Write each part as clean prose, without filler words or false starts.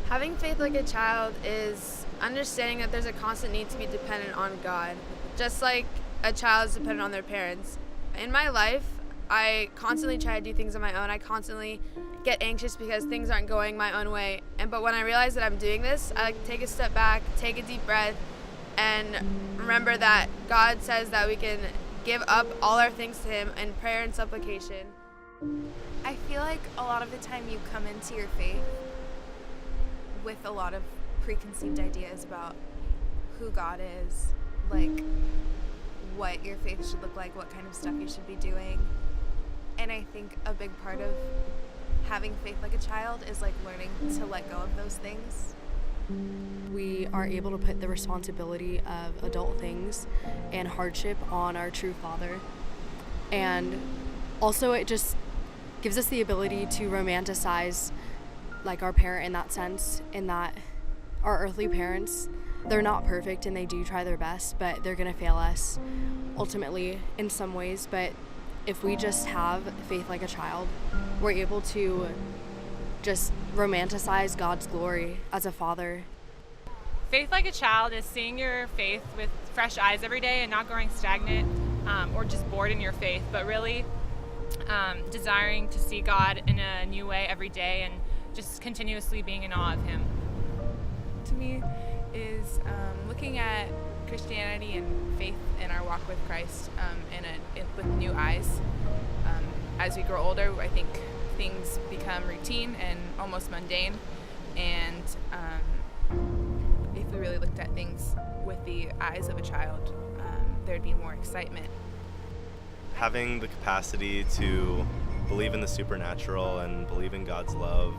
Having faith like a child is understanding that there's a constant need to be dependent on God, just like a child is dependent on their parents. In my life, I constantly try to do things on my own. I constantly get anxious because things aren't going my own way. But when I realize that I'm doing this, I like to take a step back, take a deep breath, and remember that God says that we can give up all our things to Him in prayer and supplication. I feel like a lot of the time you come into your faith with a lot of preconceived ideas about who God is, like what your faith should look like, what kind of stuff you should be doing. And I think a big part of having faith like a child is like learning to let go of those things. We are able to put the responsibility of adult things and hardship on our true Father. And also it just gives us the ability to romanticize like our parent in that sense, in that our earthly parents, they're not perfect and they do try their best, but they're gonna fail us ultimately in some ways. But if we just have faith like a child, we're able to just romanticize God's glory as a father. Faith like a child is seeing your faith with fresh eyes every day and not growing stagnant or just bored in your faith, but really desiring to see God in a new way every day and just continuously being in awe of Him. To me is looking at Christianity and faith in our walk with Christ with new eyes. As we grow older, I think things become routine and almost mundane, and if we really looked at things with the eyes of a child, there'd be more excitement. Having the capacity to believe in the supernatural and believe in God's love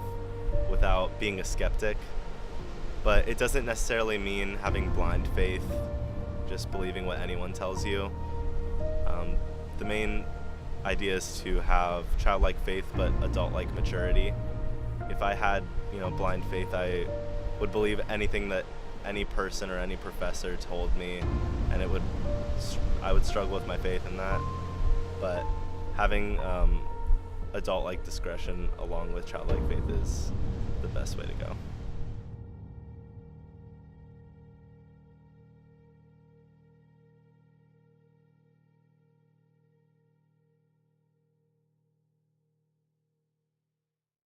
without being a skeptic, but it doesn't necessarily mean having blind faith, just believing what anyone tells you. The main idea is to have childlike faith but adult-like maturity. If I had, blind faith, I would believe anything that any person or any professor told me, and I would struggle with my faith in that. But having adult-like discretion along with childlike faith is the best way to go.